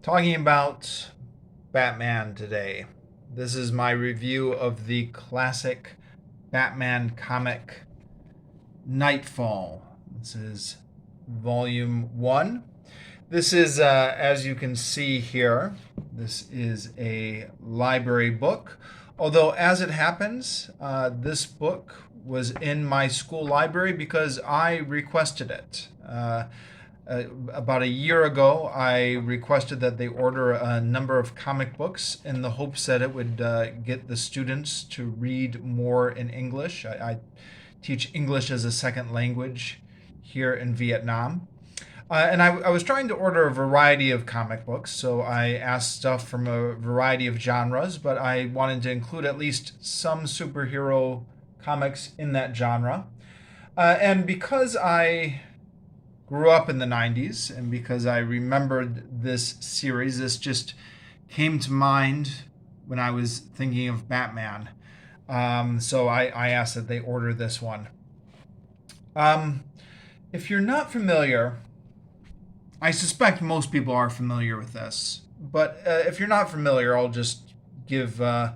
talking about Batman today. This is my review of the classic Batman comic Knightfall. This is volume 1. This is, as you can see here, this is a library book. Although, as it happens, this book was in my school library because I requested it. About a year ago, I requested that they order a number of comic books in the hopes that it would get the students to read more in English. I teach English as a second language here in Vietnam. And I was trying to order a variety of comic books, so I asked stuff from a variety of genres, but I wanted to include at least some superhero comics in that genre. And because I grew up in the 90s and because I remembered this series, this just came to mind when I was thinking of Batman. So I asked that they order this one. If you're not familiar, I suspect most people are familiar with this, but if you're not familiar, I'll just give a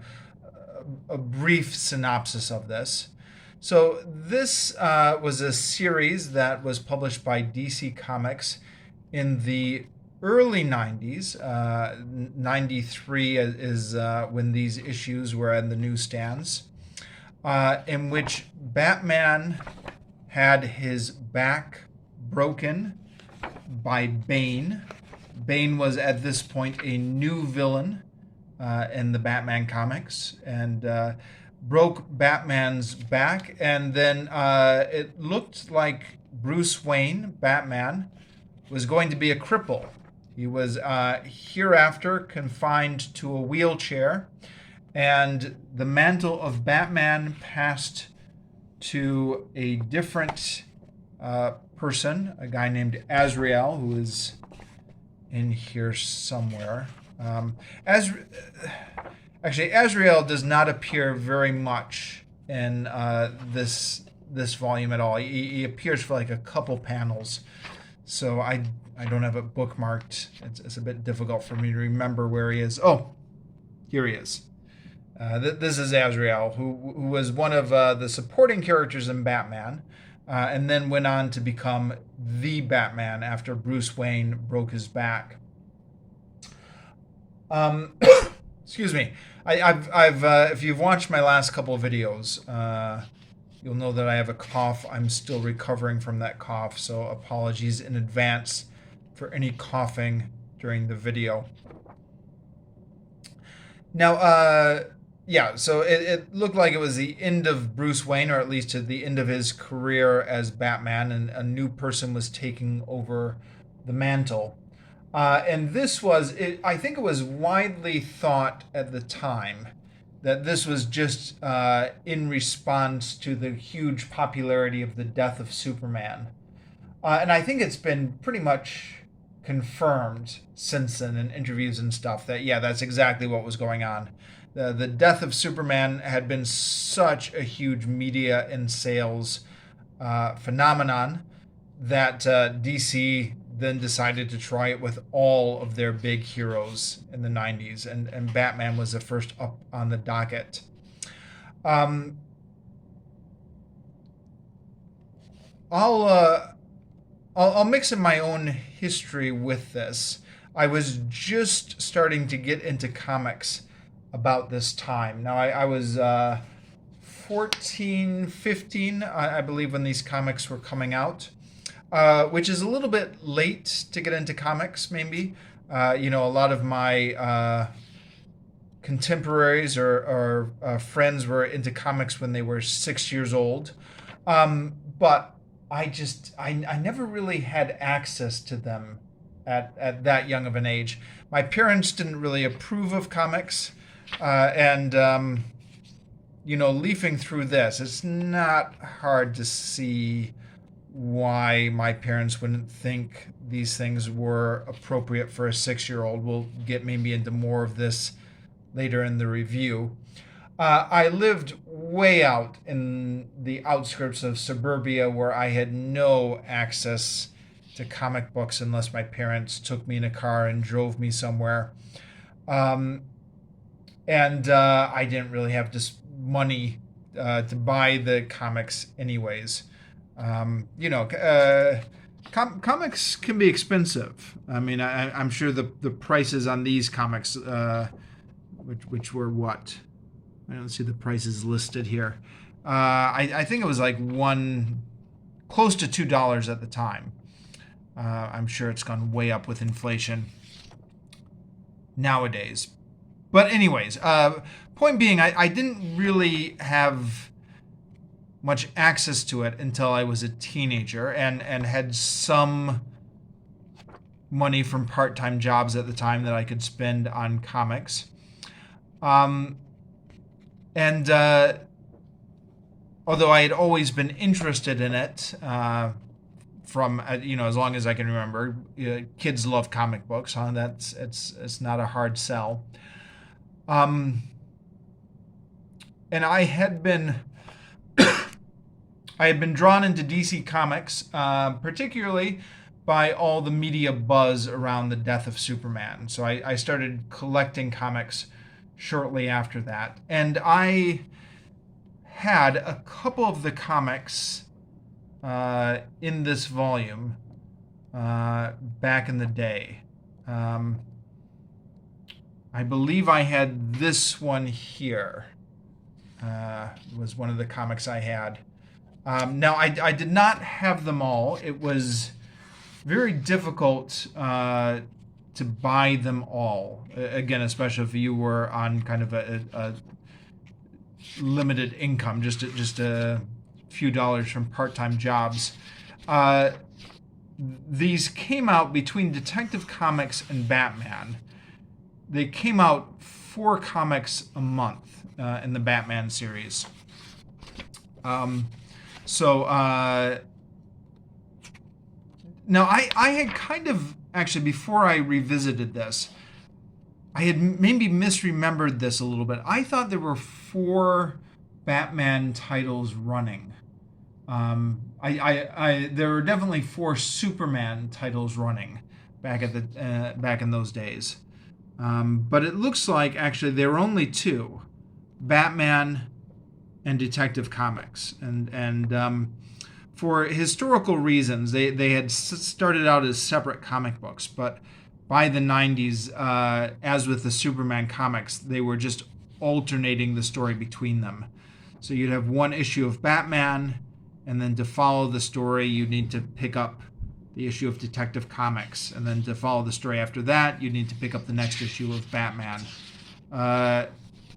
brief synopsis of this. So this was a series that was published by DC Comics in the early 90s. 93 is when these issues were in the newsstands, in which Batman had his back broken by Bane. Bane was at this point a new villain in the Batman comics and broke Batman's back. And then it looked like Bruce Wayne, Batman, was going to be a cripple. He was hereafter confined to a wheelchair, and the mantle of Batman passed to a different person, a guy named Azrael, who is in here somewhere. Azrael does not appear very much in this volume at all. He appears for like a couple panels, so I don't have it bookmarked. It's a bit difficult for me to remember where he is. Oh, here he is. This is Azrael, who was one of the supporting characters in Batman, and then went on to become the Batman after Bruce Wayne broke his back. Excuse me. I've if you've watched my last couple of videos, you'll know that I have a cough. I'm still recovering from that cough, so apologies in advance for any coughing during the video. Now, yeah, so it looked like it was the end of Bruce Wayne, or at least at the end of his career as Batman, and a new person was taking over the mantle. And this was, I think it was widely thought at the time that this was just in response to the huge popularity of the death of Superman. And I think it's been pretty much confirmed since then in interviews and stuff that, yeah, that's exactly what was going on. The death of Superman had been such a huge media and sales phenomenon that DC then decided to try it with all of their big heroes in the 90s, and Batman was the first up on the docket. I'll mix in my own history with this. I was just starting to get into comics about this time. Now, I was 14, 15, I believe, when these comics were coming out, which is a little bit late to get into comics, maybe. A lot of my contemporaries or friends were into comics when they were 6 years old. But I never really had access to them at that young of an age. My parents didn't really approve of comics. Leafing through this, it's not hard to see why my parents wouldn't think these things were appropriate for a 6-year-old. We'll get maybe into more of this later in the review. I lived way out in the outskirts of suburbia where I had no access to comic books unless my parents took me in a car and drove me somewhere. Um, and I didn't really have just money to buy the comics anyways. Comics can be expensive. I mean, I'm sure the prices on these comics, which were what? I don't see the prices listed here. I think it was like close to $2 at the time. I'm sure it's gone way up with inflation nowadays. But anyways, point being, I didn't really have much access to it until I was a teenager and had some money from part-time jobs at the time that I could spend on comics. And although I had always been interested in it, from as long as I can remember, kids love comic books, huh? It's not a hard sell. And I had been drawn into DC Comics, particularly by all the media buzz around the death of Superman. So I started collecting comics shortly after that. And I had a couple of the comics in this volume back in the day. I believe I had this one here. Was one of the comics I had. Now, I did not have them all. It was very difficult to buy them all. Again, especially if you were on kind of a limited income, just a few dollars from part-time jobs. These came out between Detective Comics and Batman. They came out 4 comics a month in the Batman series. Now I had kind of, actually, before I revisited this, I had maybe misremembered this a little bit. I thought there were 4 Batman titles running. There were definitely 4 Superman titles running back in those days. But it looks like actually there were only 2, Batman and Detective Comics, and for historical reasons, they had started out as separate comic books, but by the 90s, as with the Superman comics, they were just alternating the story between them. So you'd have one issue of Batman, and then to follow the story, you'd need to pick up the issue of Detective Comics, and then to follow the story after that, you'd need to pick up the next issue of Batman.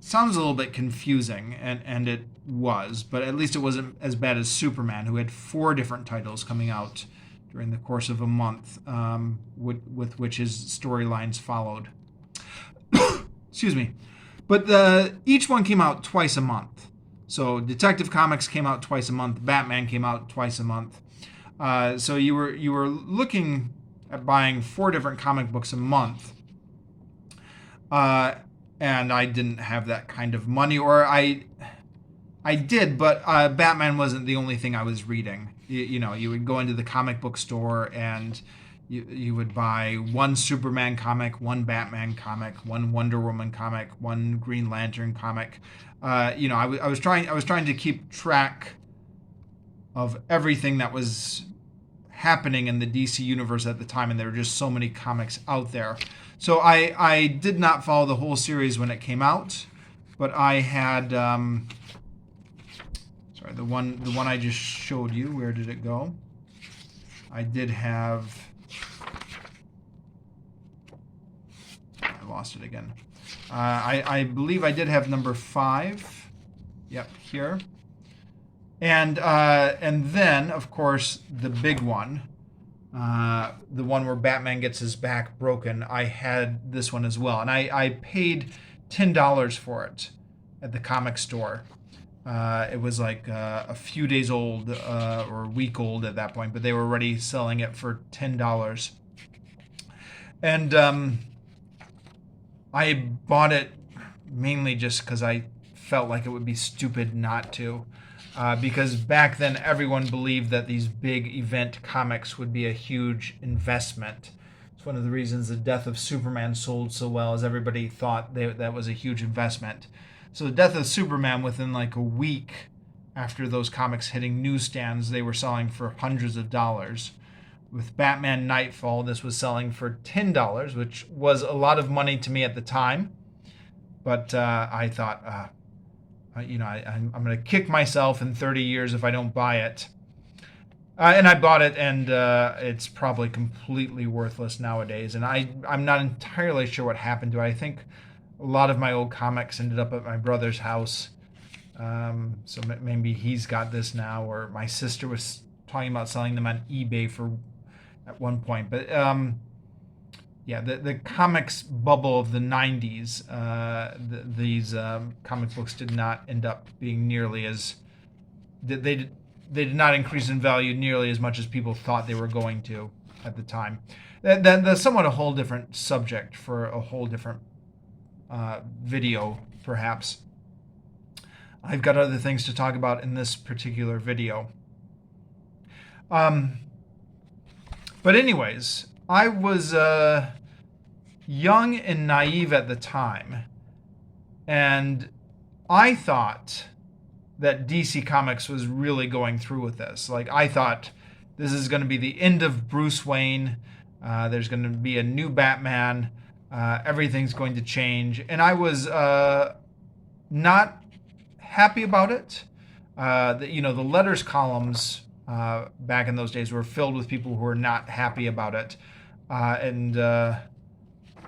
Sounds a little bit confusing, and it was, but at least it wasn't as bad as Superman, who had 4 different titles coming out during the course of a month, with which his storylines followed. Excuse me. But each one came out twice a month. So Detective Comics came out twice a month. Batman came out twice a month. So you were looking at buying 4 different comic books a month. And I didn't have that kind of money, or I did, but Batman wasn't the only thing I was reading. You would go into the comic book store and you would buy 1 Superman comic, 1 Batman comic, 1 Wonder Woman comic, 1 Green Lantern comic. I was trying to keep track of everything that was happening in the DC universe at the time, and there were just so many comics out there. So I did not follow the whole series when it came out, but I had the one I just showed you. Where did it go? I did have. I lost it again. I believe I did have number 5. Yep, here. And then, of course, the big one, the one where Batman gets his back broken. I had this one as well, and I paid $10 for it at the comic store. It was like a few days old or a week old at that point, but they were already selling it for $10. And I bought it mainly just because I felt like it would be stupid not to. because back then everyone believed that these big event comics would be a huge investment. It's one of the reasons the Death of Superman sold so well, is everybody thought that was a huge investment. So the Death of Superman, within like a week after those comics hitting newsstands, they were selling for hundreds of dollars. With Batman Knightfall, this was selling for $10, which was a lot of money to me at the time. But I thought, I'm going to kick myself in 30 years if I don't buy it. And I bought it, and it's probably completely worthless nowadays. And I'm not entirely sure what happened to it. I think a lot of my old comics ended up at my brother's house. So maybe he's got this now, or my sister was talking about selling them on eBay at one point. But yeah, the comics bubble of the 90s, these comic books did not end up being nearly as... They did not increase in value nearly as much as people thought they were going to at the time. That's somewhat a whole different subject for a whole different video, perhaps. I've got other things to talk about in this particular video. But anyways, I was young and naive at the time, and I thought that DC Comics was really going through with this. Like, I thought this is going to be the end of Bruce Wayne. There's going to be a new Batman. Everything's going to change. And I was not happy about it. The letters columns back in those days were filled with people who were not happy about it. And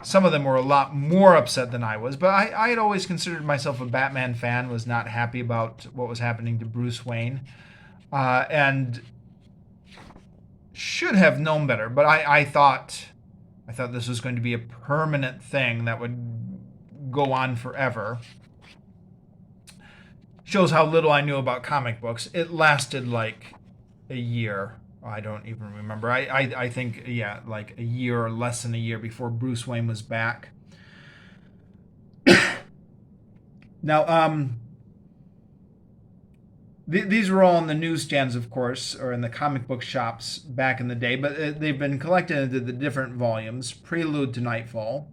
some of them were a lot more upset than I was. But I had always considered myself a Batman fan, was not happy about what was happening to Bruce Wayne. And should have known better. But I thought this was going to be a permanent thing that would go on forever. Shows how little I knew about comic books. It lasted like a year. I don't even remember. I think, yeah, like a year or less than a year before Bruce Wayne was back. Now, these were all in the newsstands, of course, or in the comic book shops back in the day, but they've been collected into the different volumes. Prelude to Knightfall,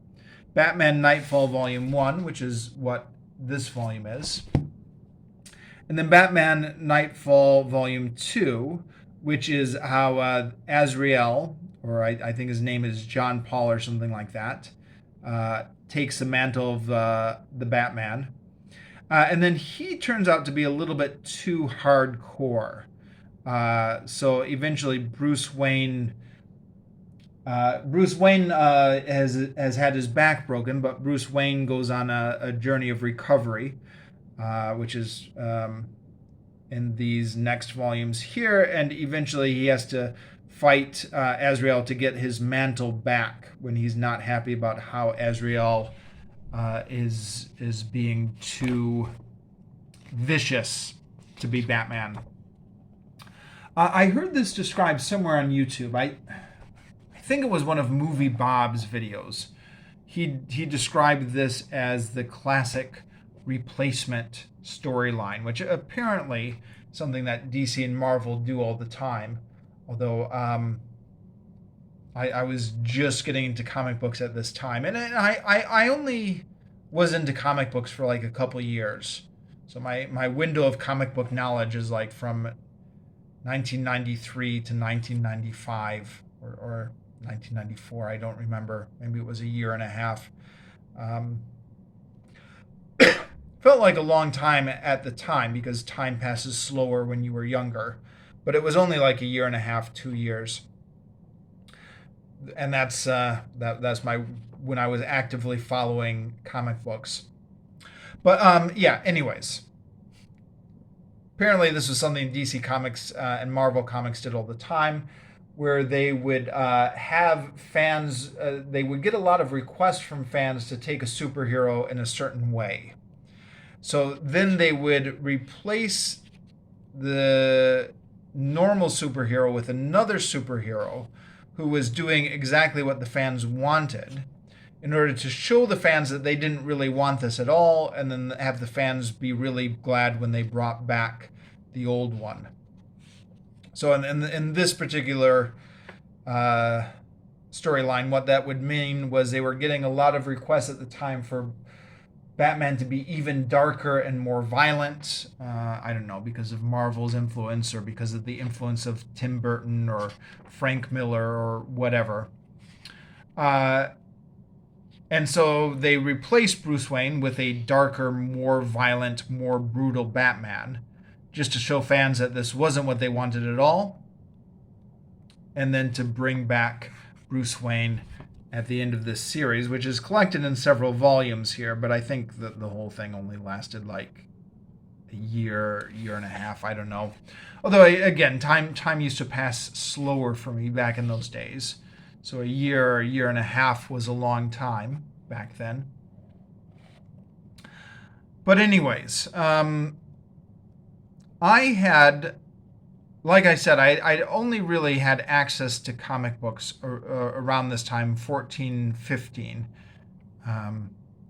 Batman Knightfall Volume 1, which is what this volume is, and then Batman Knightfall Volume 2, which is how Azrael, or I think his name is John Paul or something like that, takes the mantle of the Batman. And then he turns out to be a little bit too hardcore. So eventually Bruce Wayne has had his back broken, but Bruce Wayne goes on a journey of recovery, which is in these next volumes here, and eventually he has to fight Azrael to get his mantle back when he's not happy about how Azrael is being too vicious to be Batman. I heard this described somewhere on YouTube. I think it was one of Movie Bob's videos. He described this as the classic replacement storyline, which apparently something that DC and Marvel do all the time. Although I was just getting into comic books at this time, and I only was into comic books for like a couple years. So my window of comic book knowledge is like from 1993 to 1995 or 1994. I don't remember. Maybe it was a year and a half. Felt like a long time at the time because time passes slower when you were younger. But it was only like a year and a half, 2 years. And that's my when I was actively following comic books. But yeah, anyways. Apparently this was something DC Comics and Marvel Comics did all the time, where they would have fans, they would get a lot of requests from fans to take a superhero in a certain way. So then they would replace the normal superhero with another superhero who was doing exactly what the fans wanted, in order to show the fans that they didn't really want this at all, and then have the fans be really glad when they brought back the old one. So in this particular storyline, what that would mean was they were getting a lot of requests at the time for Batman to be even darker and more violent. I don't know, because of Marvel's influence or because of the influence of Tim Burton or Frank Miller or whatever. And so they replaced Bruce Wayne with a darker, more violent, more brutal Batman, just to show fans that this wasn't what they wanted at all. And then to bring back Bruce Wayne at the end of this series, which is collected in several volumes here, but I think that the whole thing only lasted like a year and a half, I don't know. Although, again, time used to pass slower for me back in those days. So a year and a half was a long time back then. But anyways, I had, like I said, I only really had access to comic books around this time, 14, 15,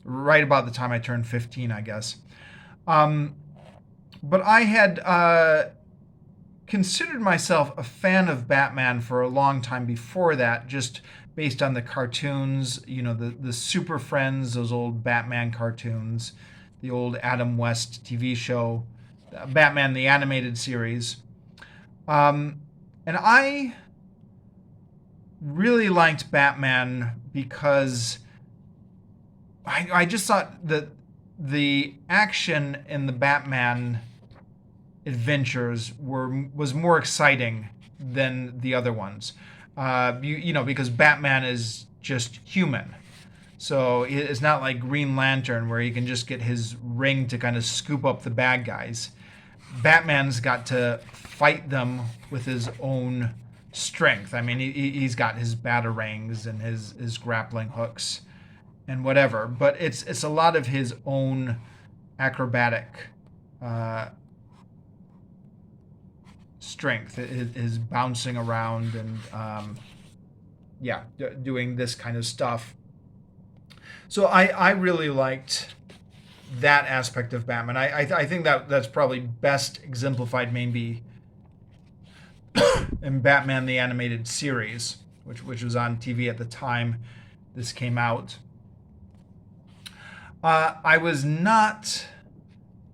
right about the time I turned 15, I guess. But I had considered myself a fan of Batman for a long time before that, just based on the cartoons, you know, the Super Friends, those old Batman cartoons, the old Adam West TV show, Batman the Animated Series. And I really liked Batman because I just thought that the action in the Batman adventures was more exciting than the other ones. You know, because Batman is just human. So it's not like Green Lantern where he can just get his ring to kind of scoop up the bad guys. Batman's got to fight them with his own strength. I mean, he's got his batarangs and his grappling hooks and whatever, but it's a lot of his own acrobatic strength, his bouncing around and doing this kind of stuff. So I really liked that aspect of Batman. I think that's probably best exemplified maybe in Batman the Animated Series, which was on TV at the time this came out. I was not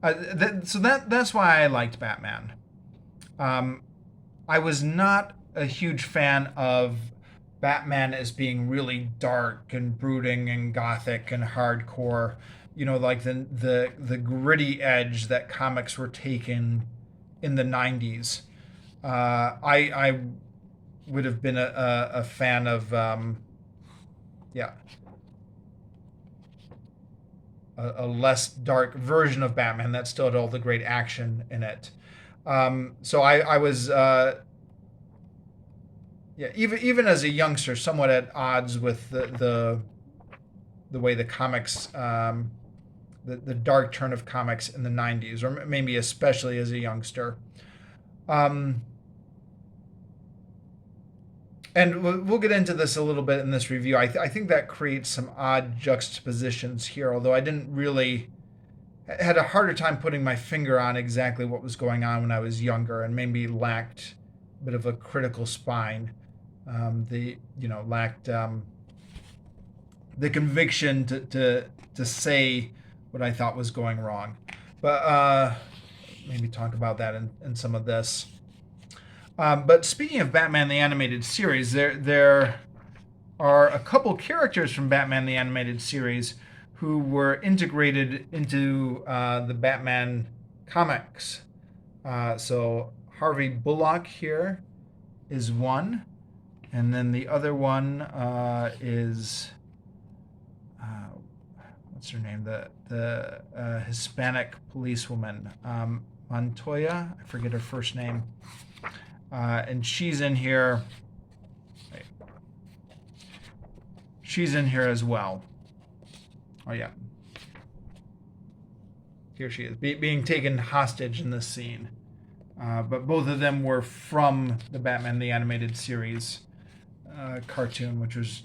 that's why I liked Batman. I was not a huge fan of Batman as being really dark and brooding and gothic and hardcore, you know, like the gritty edge that comics were taking in the 90s. I would have been a fan of a less dark version of Batman that still had all the great action in it. So I was even as a youngster, somewhat at odds with the way the comics, the dark turn of comics in the 90s, or maybe especially as a youngster. And we'll get into this a little bit in this review. I think that creates some odd juxtapositions here, although I didn't really had a harder time putting my finger on exactly what was going on when I was younger, and maybe lacked a bit of a critical spine. Lacked the conviction to say what I thought was going wrong. But maybe talk about that in some of this. But speaking of Batman the Animated Series, there are a couple characters from Batman the Animated Series who were integrated into the Batman comics. So Harvey Bullock here is one, and then the other one is what's her name? The Hispanic policewoman, Montoya. I forget her first name. And she's in here. She's in here as well. Oh yeah. Here she is, being taken hostage in this scene. But both of them were from the Batman the Animated Series cartoon, which was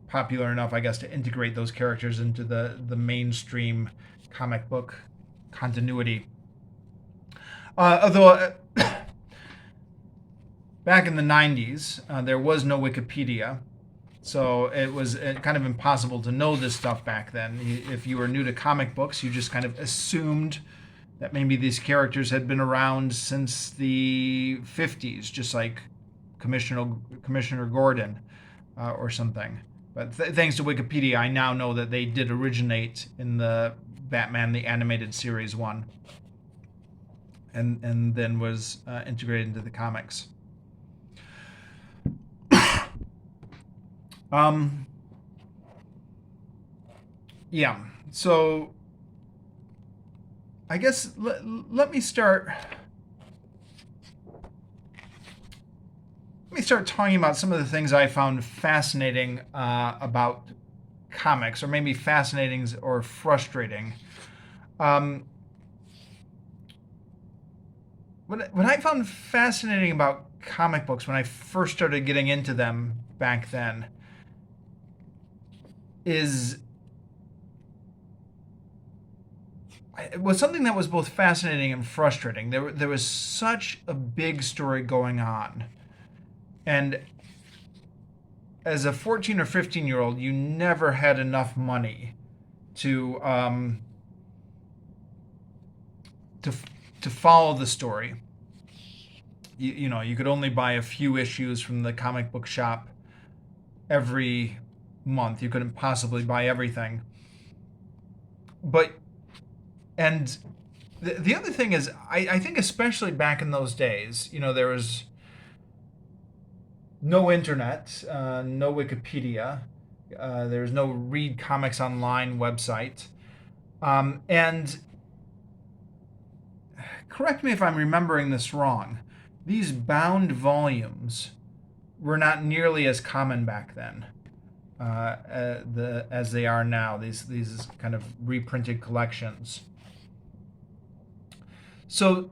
popular enough, I guess, to integrate those characters into the mainstream comic book continuity. Although back in the 90s, there was no Wikipedia. So it was kind of impossible to know this stuff back then. If you were new to comic books, you just kind of assumed that maybe these characters had been around since the 50s, just like Commissioner Gordon or something. But thanks to Wikipedia, I now know that they did originate in the Batman the Animated Series 1, and then was integrated into the comics. Yeah, so I guess let me start talking about some of the things I found fascinating about comics, or maybe fascinating or frustrating. What I found fascinating about comic books when I first started getting into them back then it was something that was both fascinating and frustrating. There was such a big story going on. And as a 14 or 15-year-old, you never had enough money to follow the story. You could only buy a few issues from the comic book shop every month. You couldn't possibly buy everything. And the other thing is, I think especially back in those days, there was no internet, no Wikipedia, there was no Read Comics Online website. And correct me if I'm remembering this wrong, these bound volumes were not nearly as common back then as they are now, these kind of reprinted collections. So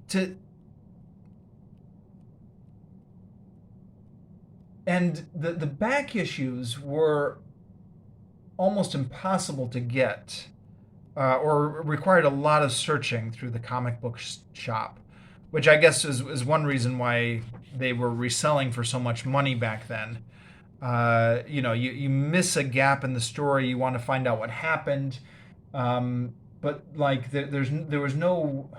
the back issues were almost impossible to get, or required a lot of searching through the comic book shop, which I guess is one reason why they were reselling for so much money back then. You miss a gap in the story, you want to find out what happened, but like there was no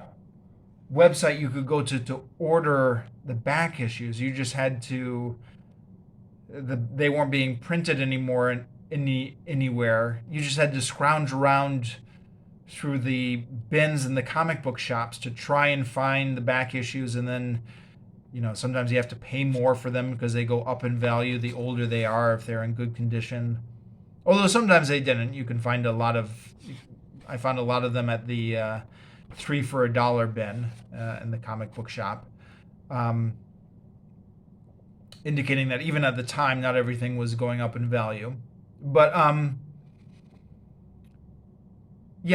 website you could go to order the back issues. You just had to. They weren't being printed anymore anywhere. You just had to scrounge around through the bins in the comic book shops to try and find the back issues, and then sometimes you have to pay more for them because they go up in value the older they are, if they're in good condition. Although sometimes they didn't. You can find I found a lot of them at the 3 for $1 bin in the comic book shop, indicating that even at the time, not everything was going up in value. But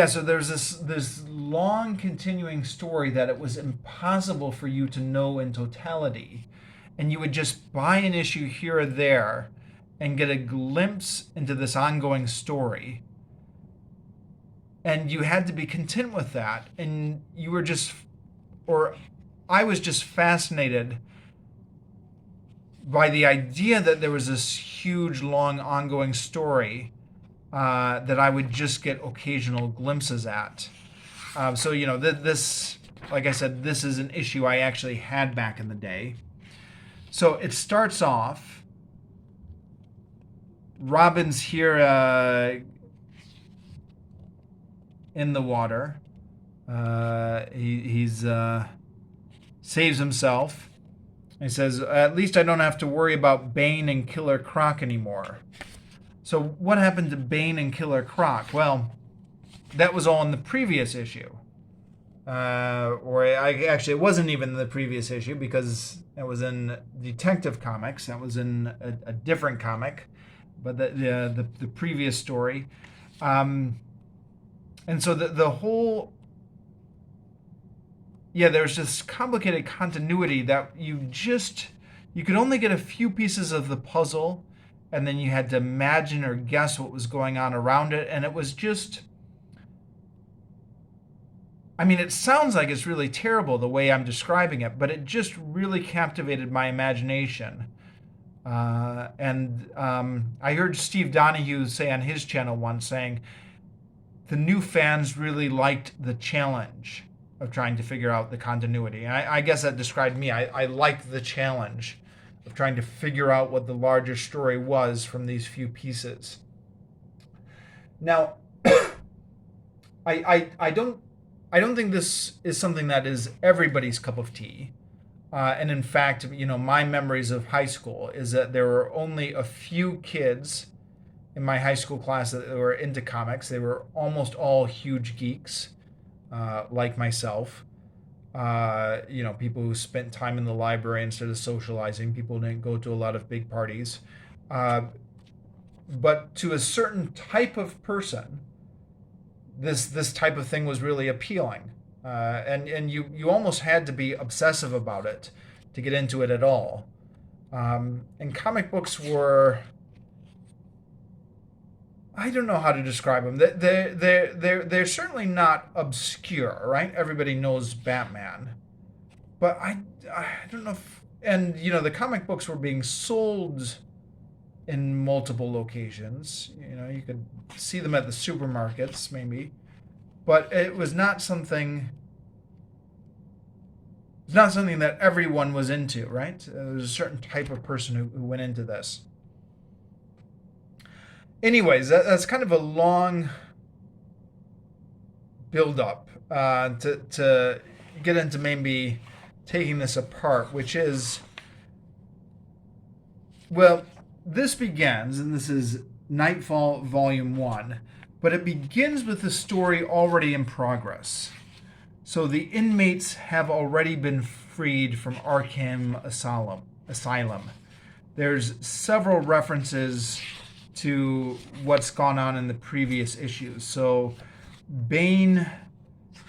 so there's this long continuing story that it was impossible for you to know in totality, and you would just buy an issue here or there and get a glimpse into this ongoing story, and you had to be content with that. And I was just fascinated by the idea that there was this huge, long, ongoing story that I would just get occasional glimpses at. This, like I said, this is an issue I actually had back in the day. So it starts off, Robin's here in the water. He's saves himself. He says, at least I don't have to worry about Bane and Killer Croc anymore. So what happened to Bane and Killer Croc? Well, that was all in the previous issue. It wasn't even the previous issue, because it was in Detective Comics. That was in a different comic, but the previous story. And so the whole... Yeah, there's this complicated continuity that you could only get a few pieces of the puzzle, and then you had to imagine or guess what was going on around it, and it was just I mean, it sounds like it's really terrible the way I'm describing it, but it just really captivated my imagination. And I heard Steve Donahue say on his channel once, saying the new fans really liked the challenge of trying to figure out the continuity. And I guess that described me. I liked the challenge of trying to figure out what the larger story was from these few pieces. Now, I don't think this is something that is everybody's cup of tea. And in fact, my memories of high school is that there were only a few kids in my high school class that were into comics. They were almost all huge geeks, like myself. People who spent time in the library instead of socializing. People didn't go to a lot of big parties. But to a certain type of person, this type of thing was really appealing. And you almost had to be obsessive about it to get into it at all. And comic books were, I don't know how to describe them. They're certainly not obscure, right? Everybody knows Batman, but I don't know if, and the comic books were being sold in multiple locations. You could see them at the supermarkets, maybe. But it was not something. It's not something that everyone was into, right? There was a certain type of person who went into this. Anyways, that's kind of a long build-up to get into maybe taking this apart, which is, well, this begins, and this is Knightfall Volume 1. But it begins with the story already in progress. So the inmates have already been freed from Arkham Asylum. There's several references to what's gone on in the previous issues. So Bane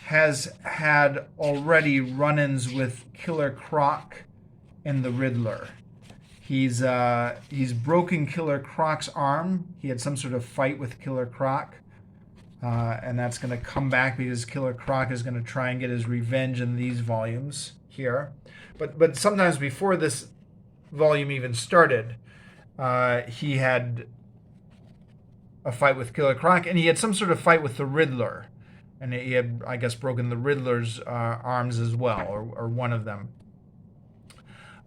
has had already run-ins with Killer Croc and the Riddler. He's broken Killer Croc's arm. He had some sort of fight with Killer Croc. And that's going to come back because Killer Croc is going to try and get his revenge in these volumes here. But sometimes before this volume even started, he had a fight with Killer Croc, and he had some sort of fight with the Riddler. And he had, I guess, broken the Riddler's arms as well, or one of them.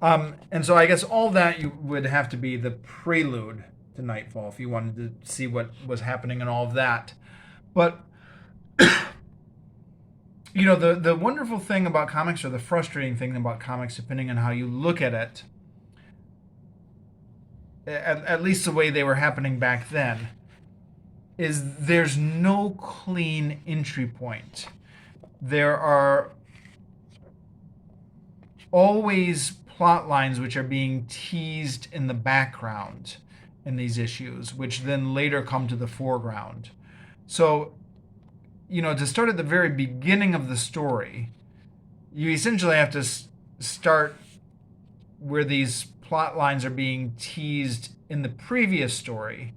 And so I guess all that you would have to be the prelude to Knightfall if you wanted to see what was happening and all of that. But, the wonderful thing about comics, or the frustrating thing about comics, depending on how you look at it, at least the way they were happening back then, is there's no clean entry point. There are always plot lines which are being teased in the background in these issues, which then later come to the foreground. So, to start at the very beginning of the story, you essentially have to start where these plot lines are being teased in the previous story.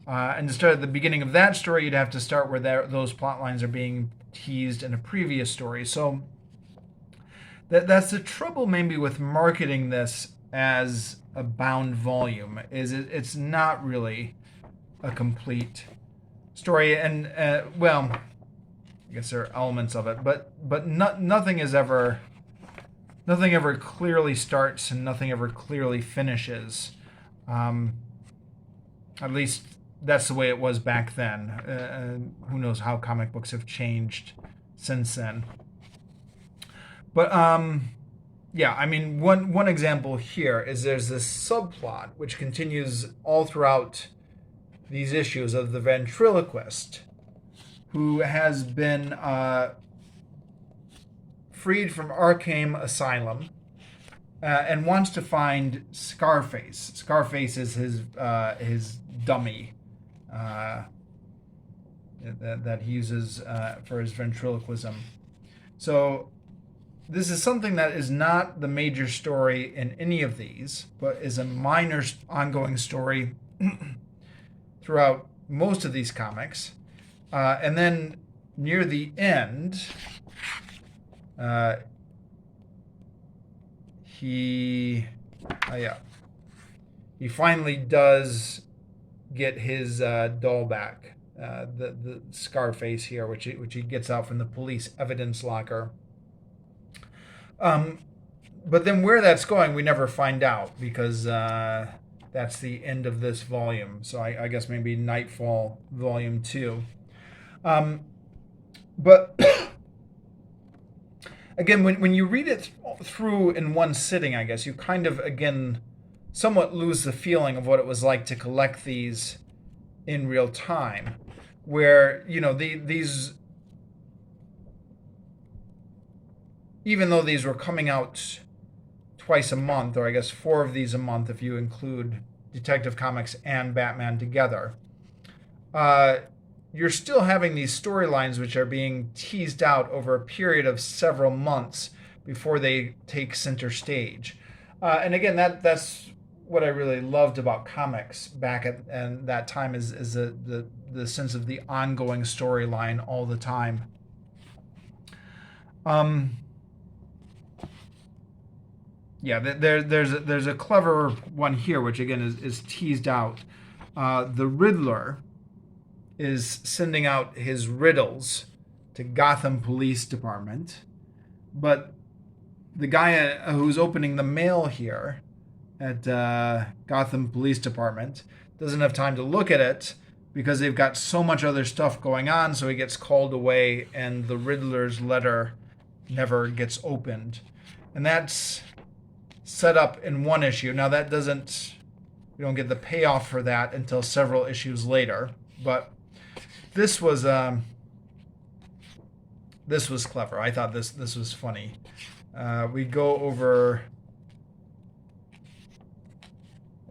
And to start at the beginning of that story, you'd have to start where those plot lines are being teased in a previous story. So that's the trouble maybe with marketing this as a bound volume, is it's not really a complete story. And well, I guess there are elements of it, but nothing ever clearly starts and nothing ever clearly finishes. At least that's the way it was back then. Who knows how comic books have changed since then. But yeah, I mean, one example here is there's this subplot which continues all throughout these issues of the ventriloquist, who has been freed from Arkham Asylum and wants to find Scarface. Scarface is his dummy that he uses for his ventriloquism. So this is something that is not the major story in any of these, but is a minor ongoing story throughout most of these comics. And then near the end, uh, he, yeah, he finally does get his doll back, the Scarface here, which he gets out from the police evidence locker. Um, but then where that's going, we never find out because that's the end of this volume. So I guess maybe Knightfall Volume 2. But again, when you read it through in one sitting, I guess you kind of, again, somewhat lose the feeling of what it was like to collect these in real time, where, you know, these, even though these were coming out twice a month, or I guess 4 of these a month if you include Detective Comics and Batman together, you're still having these storylines which are being teased out over a period of several months before they take center stage. And again, that's what I really loved about comics back at and that time is the sense of the ongoing storyline all the time. Yeah, there's a clever one here, which again is teased out. The Riddler is sending out his riddles to Gotham Police Department, but the guy who's opening the mail here at Gotham Police Department doesn't have time to look at it because they've got so much other stuff going on, so he gets called away and the Riddler's letter never gets opened. And that's set up in one issue. Now we don't get the payoff for that until several issues later, but this was clever. I thought this was funny. We go over,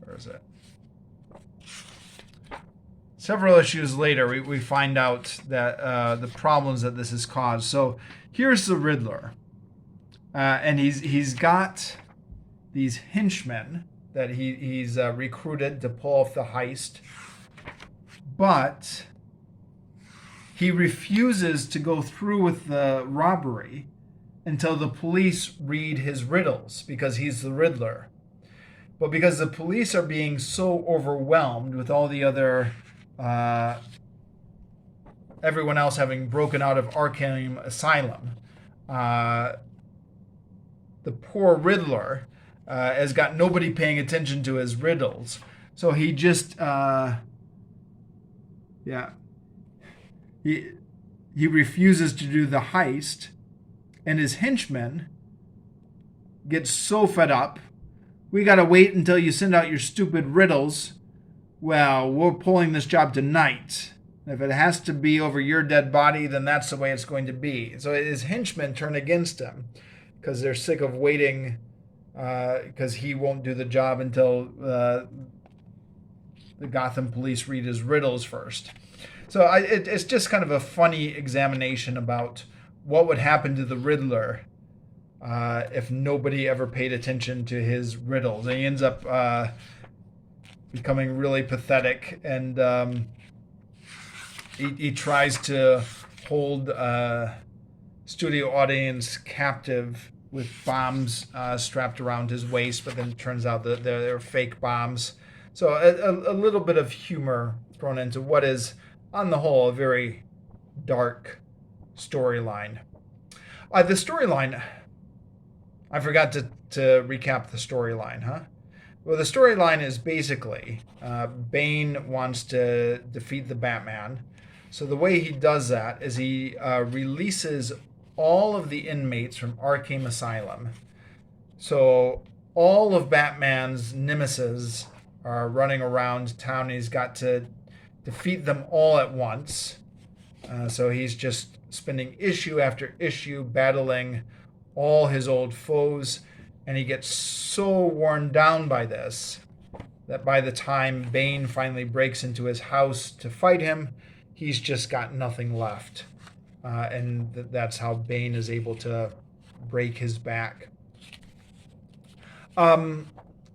where is it? Several issues later, we find out that the problems that this has caused. So here's the Riddler, and he's got these henchmen that he's recruited to pull off the heist, but he refuses to go through with the robbery until the police read his riddles because he's the Riddler. But because the police are being so overwhelmed with all the other everyone else having broken out of Arkham Asylum, the poor Riddler has got nobody paying attention to his riddles. So he just, he refuses to do the heist, and his henchmen get so fed up. We got to wait until you send out your stupid riddles. Well, we're pulling this job tonight. If it has to be over your dead body, then that's the way it's going to be. So his henchmen turn against him because they're sick of waiting because he won't do the job until the Gotham police read his riddles first. So it's just kind of a funny examination about what would happen to the Riddler if nobody ever paid attention to his riddles. And he ends up becoming really pathetic, and he tries to hold a studio audience captive with bombs strapped around his waist, but then it turns out that they're fake bombs. So a little bit of humor thrown into what is, on the whole, a very dark storyline. The storyline, I forgot to recap the storyline, huh? Well, the storyline is basically Bane wants to defeat the Batman. So the way he does that is he releases all of the inmates from Arkham Asylum. So all of Batman's nemesis are running around town. He's got to defeat them all at once. So he's just spending issue after issue battling all his old foes. And he gets so worn down by this that by the time Bane finally breaks into his house to fight him, he's just got nothing left. And that's how Bane is able to break his back.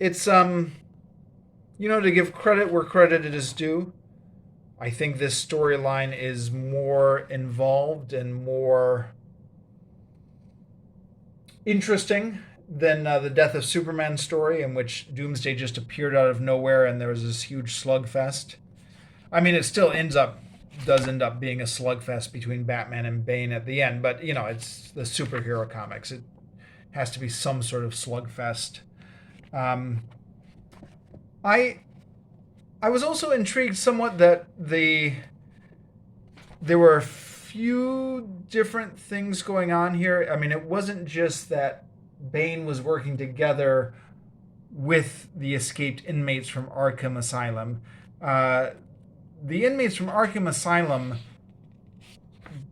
It's, to give credit where credit is due, I think this storyline is more involved and more interesting than the Death of Superman story, in which Doomsday just appeared out of nowhere and there was this huge slugfest. I mean, it still does end up being a slugfest between Batman and Bane at the end, but it's the superhero comics. It has to be some sort of slugfest. Um, I I was also intrigued somewhat that there were a few different things going on here. I mean, it wasn't just that Bane was working together with the escaped inmates from Arkham Asylum. Uh, the inmates from Arkham Asylum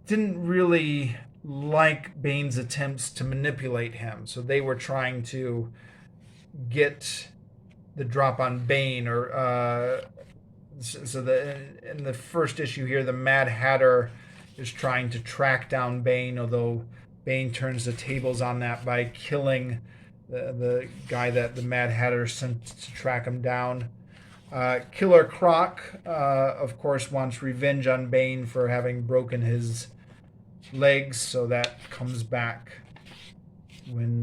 didn't really like Bane's attempts to manipulate him, so they were trying to get the drop on Bane, or in the first issue here, the Mad Hatter is trying to track down Bane, although Bane turns the tables on that by killing the guy that the Mad Hatter sent to track him down. Killer Croc, of course, wants revenge on Bane for having broken his legs, so that comes back when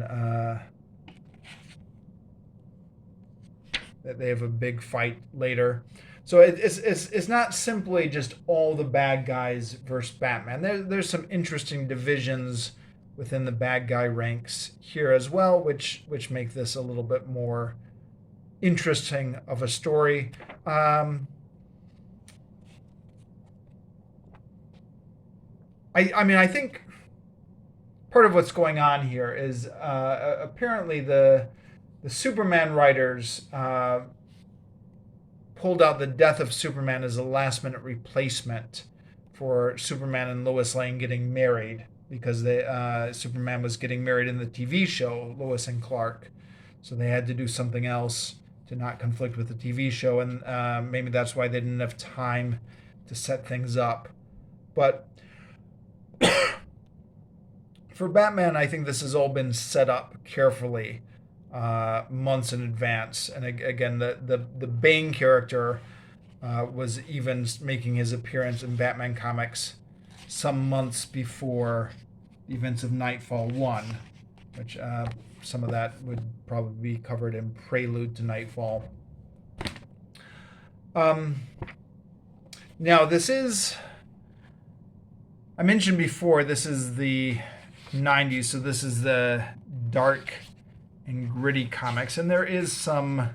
they have a big fight later. So it's not simply just all the bad guys versus Batman. There's some interesting divisions within the bad guy ranks here as well, which make this a little bit more interesting of a story. I mean, I think part of what's going on here is apparently the Superman writers pulled out the Death of Superman as a last-minute replacement for Superman and Lois Lane getting married, because Superman was getting married in the TV show Lois and Clark, so they had to do something else to not conflict with the TV show, and maybe that's why they didn't have time to set things up. But for Batman, I think this has all been set up carefully, months in advance. And again, the Bane character was even making his appearance in Batman comics some months before the events of Knightfall 1, which some of that would probably be covered in Prelude to Knightfall. Now, this is, I mentioned before, this is the 90s, so this is the dark and gritty comics, and there is some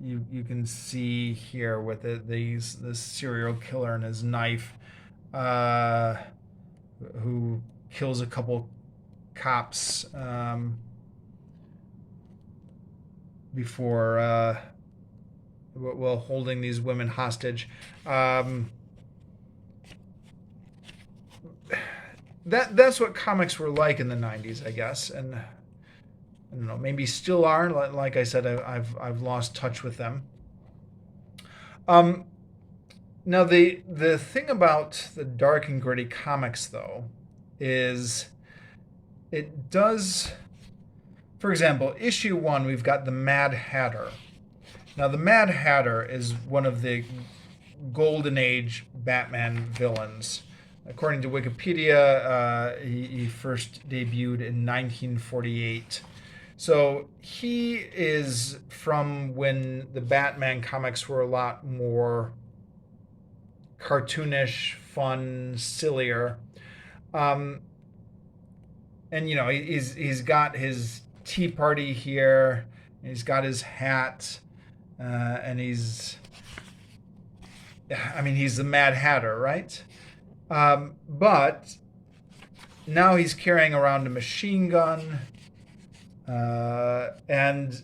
you can see here with this serial killer and his knife, who kills a couple cops before while holding these women hostage. That's what comics were like in the 90s, I guess, and I don't know, maybe still are. Like I said, I've lost touch with them. Now the thing about the dark and gritty comics, though, is it does. For example, issue 1, we've got the Mad Hatter. Now, the Mad Hatter is one of the Golden Age Batman villains. According to Wikipedia, he first debuted in 1948. So he is from when the Batman comics were a lot more cartoonish, fun, sillier. And, he's got his tea party here, and he's got his hat, and he's the Mad Hatter, right? But now he's carrying around a machine gun, and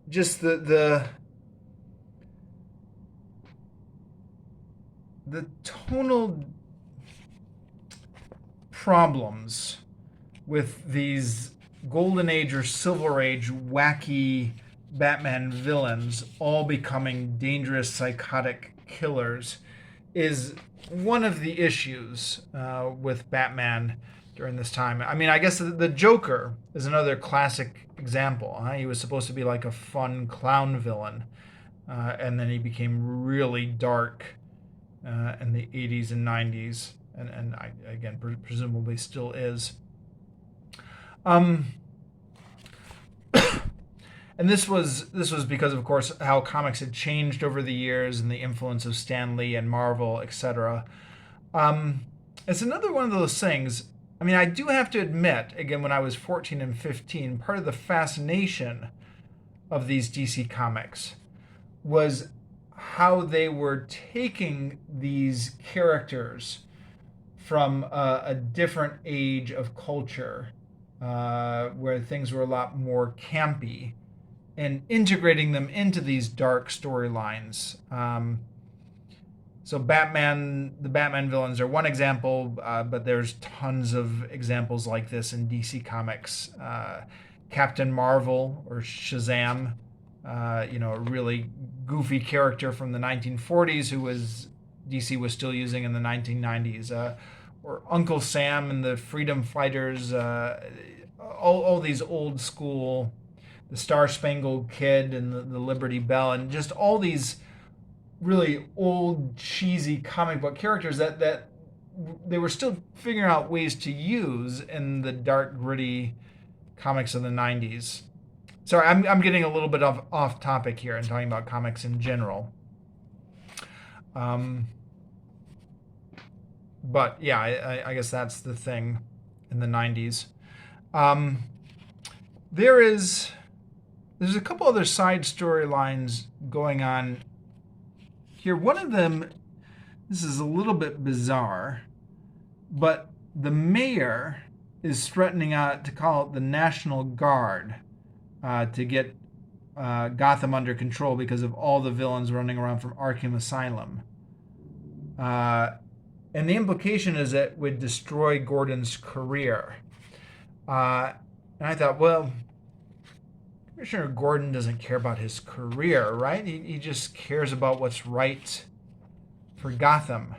just the tonal problems with these Golden Age or Silver Age wacky Batman villains all becoming dangerous, psychotic killers is one of the issues with Batman during this time. I mean, I guess the Joker is another classic example. He was supposed to be like a fun clown villain, and then he became really dark in the 80s and 90s, and again, presumably still is. Um, and this was because, of course, how comics had changed over the years and the influence of Stan Lee and Marvel, etc. It's another one of those things. I mean, I do have to admit, again, when I was 14 and 15, part of the fascination of these DC comics was how they were taking these characters from a different age of culture, where things were a lot more campy, and integrating them into these dark storylines. So the Batman villains are one example, but there's tons of examples like this in DC Comics. Captain Marvel or Shazam, a really goofy character from the 1940s who DC was still using in the 1990s. Or Uncle Sam and the Freedom Fighters, all these old school, the Star Spangled Kid and the Liberty Bell, and just all these really old cheesy comic book characters that they were still figuring out ways to use in the dark gritty comics of the 90s. Sorry, I'm getting a little bit off topic here and talking about comics in general. But yeah, I guess that's the thing in the 90s. There's a couple other side storylines going on here. One of them, this is a little bit bizarre, but the mayor is threatening to call it the National Guard to get Gotham under control because of all the villains running around from Arkham Asylum. And the implication is that it would destroy Gordon's career. And I thought, well, Commissioner Gordon doesn't care about his career, right? He just cares about what's right for Gotham.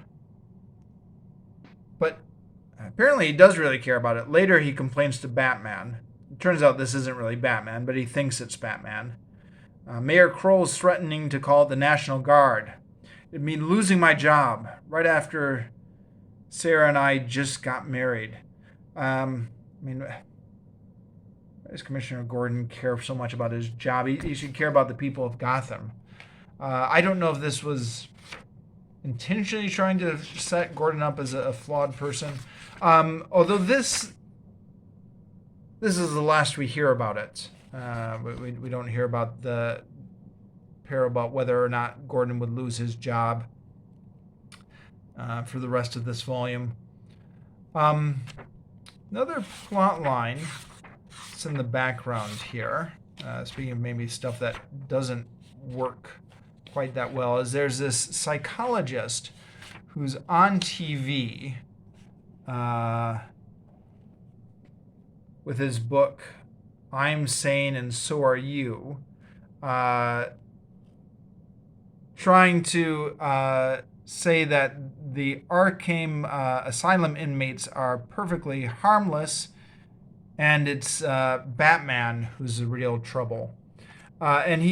But apparently he does really care about it. Later he complains to Batman. It turns out this isn't really Batman, but he thinks it's Batman. Mayor Kroll's threatening to call it the National Guard. It'd mean losing my job right after Sarah and I just got married. Why does Commissioner Gordon care so much about his job? He should care about the people of Gotham. I don't know if this was intentionally trying to set Gordon up as a flawed person. Although this is the last we hear about it. We don't hear about whether or not Gordon would lose his job for the rest of this volume. Another plot line that's in the background here, speaking of maybe stuff that doesn't work quite that well, is there's this psychologist who's on TV with his book, I'm Sane and So Are You, trying to say that the Arkham Asylum inmates are perfectly harmless, and it's Batman who's the real trouble. And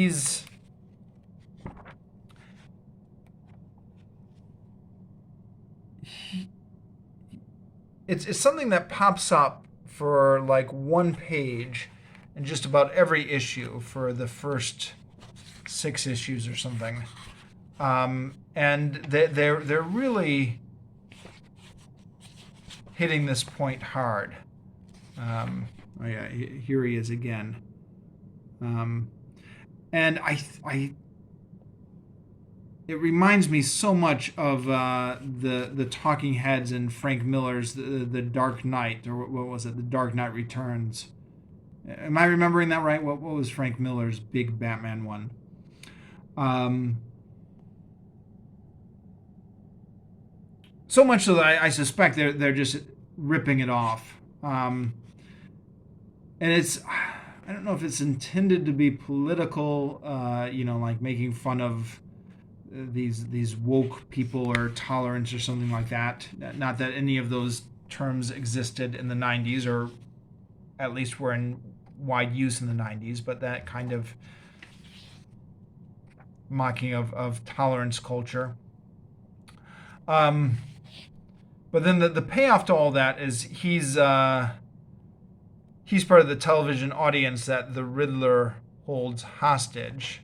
it's something that pops up for like one page in just about every issue for the first 6 issues or something. And they're really hitting this point hard. Here he is again. And it reminds me so much of the Talking Heads and Frank Miller's the Dark Knight, or what was it? The Dark Knight Returns. Am I remembering that right? What was Frank Miller's big Batman one? So much so that I suspect they're just ripping it off. And it's, I don't know if it's intended to be political, like making fun of these woke people or tolerance or something like that. Not that any of those terms existed in the 90s, or at least were in wide use in the 90s, but that kind of mocking of tolerance culture. But then the payoff to all that is he's part of the television audience that the Riddler holds hostage.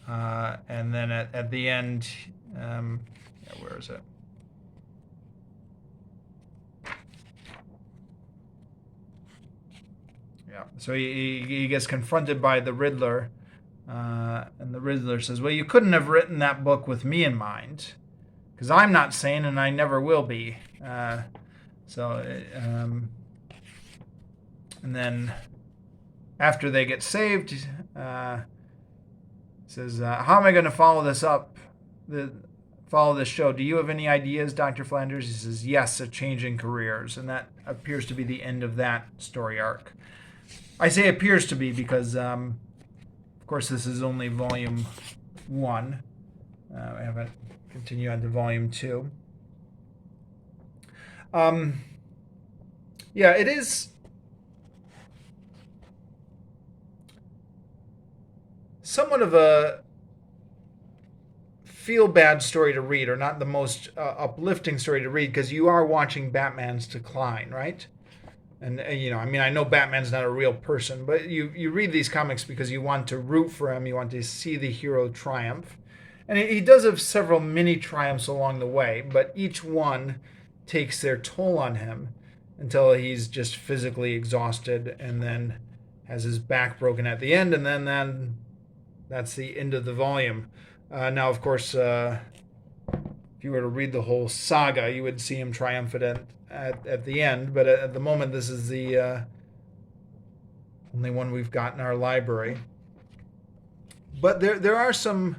And then at the end, where is it? Yeah, so he gets confronted by the Riddler, and the Riddler says, "Well, you couldn't have written that book with me in mind, because I'm not sane and I never will be." And then after they get saved, says, "How am I going to follow this up? Follow this show? Do you have any ideas, Dr. Flanders?" He says, "Yes, a change in careers," and that appears to be the end of that story arc. I say appears to be because, of course, this is only volume 1. We haven't continued on to volume 2. Yeah, it is somewhat of a feel-bad story to read, or not the most uplifting story to read, because you are watching Batman's decline, right? And, I know Batman's not a real person, but you read these comics because you want to root for him, you want to see the hero triumph. And he does have several mini triumphs along the way, but each one takes their toll on him until he's just physically exhausted and then has his back broken at the end, and then that's the end of the volume. Now, of course, if you were to read the whole saga, you would see him triumphant at the end, but at the moment, this is the only one we've got in our library. But there are some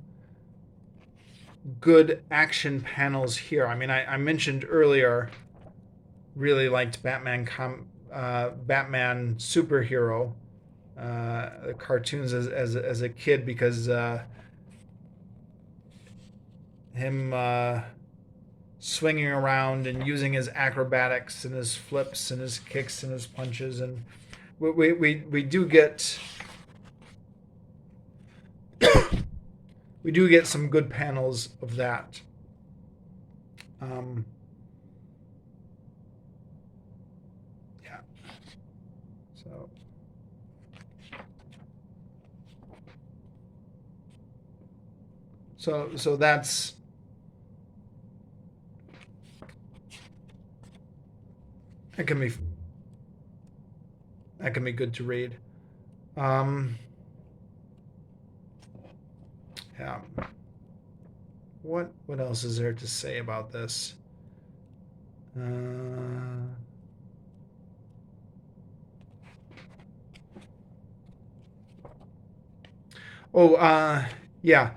good action panels here. I mean, I mentioned earlier, really liked Batman superhero, the cartoons as a kid, because him swinging around and using his acrobatics and his flips and his kicks and his punches, and we do get we do get some good panels of that. Yeah. So that's that can be good to read. Yeah. What else is there to say about this? Yeah.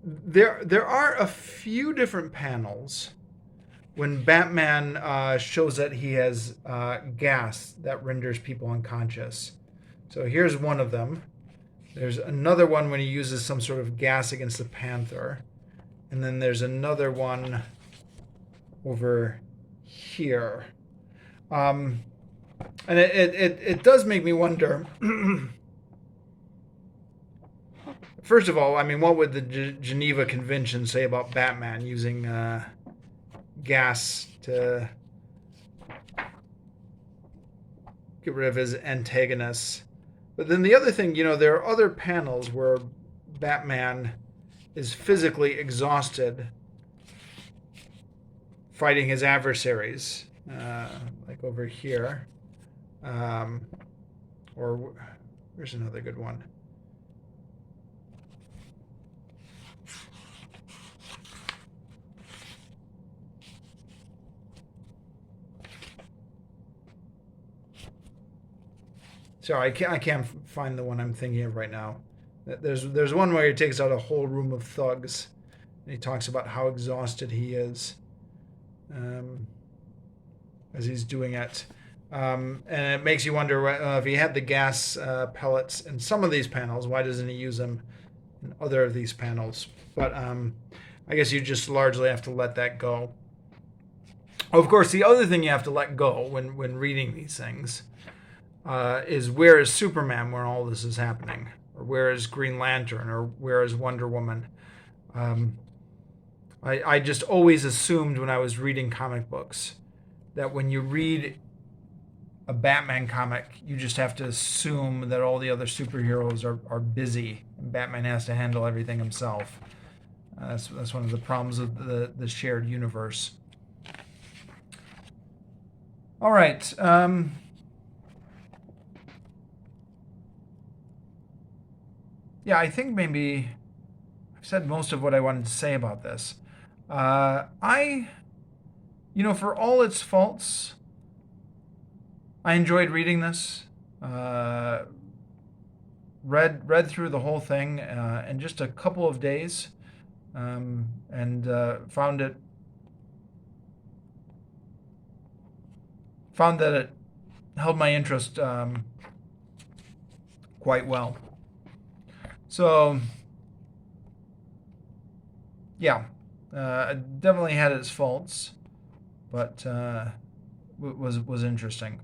There are a few different panels when Batman shows that he has gas that renders people unconscious. So here's one of them. There's another one when he uses some sort of gas against the Panther. And then there's another one over here. And it does make me wonder. First of all, I mean, what would the Geneva Convention say about Batman using gas to get rid of his antagonists? But then the other thing, there are other panels where Batman is physically exhausted fighting his adversaries, like over here. Or where's another good one? Sorry, I can't find the one I'm thinking of right now. There's one where he takes out a whole room of thugs, and he talks about how exhausted he is as he's doing it. And it makes you wonder if he had the gas pellets in some of these panels, why doesn't he use them in other of these panels? But I guess you just largely have to let that go. Of course, the other thing you have to let go when reading these things is, where is Superman when all this is happening? Or where is Green Lantern? Or where is Wonder Woman? I just always assumed when I was reading comic books that when you read a Batman comic, you just have to assume that all the other superheroes are busy and Batman has to handle everything himself. That's one of the problems of the shared universe. All right. Yeah, I think maybe I've said most of what I wanted to say about this. For all its faults, I enjoyed reading this. Uh, read through the whole thing in just a couple of days, and found that it held my interest quite well. So yeah, it definitely had its faults, but was interesting.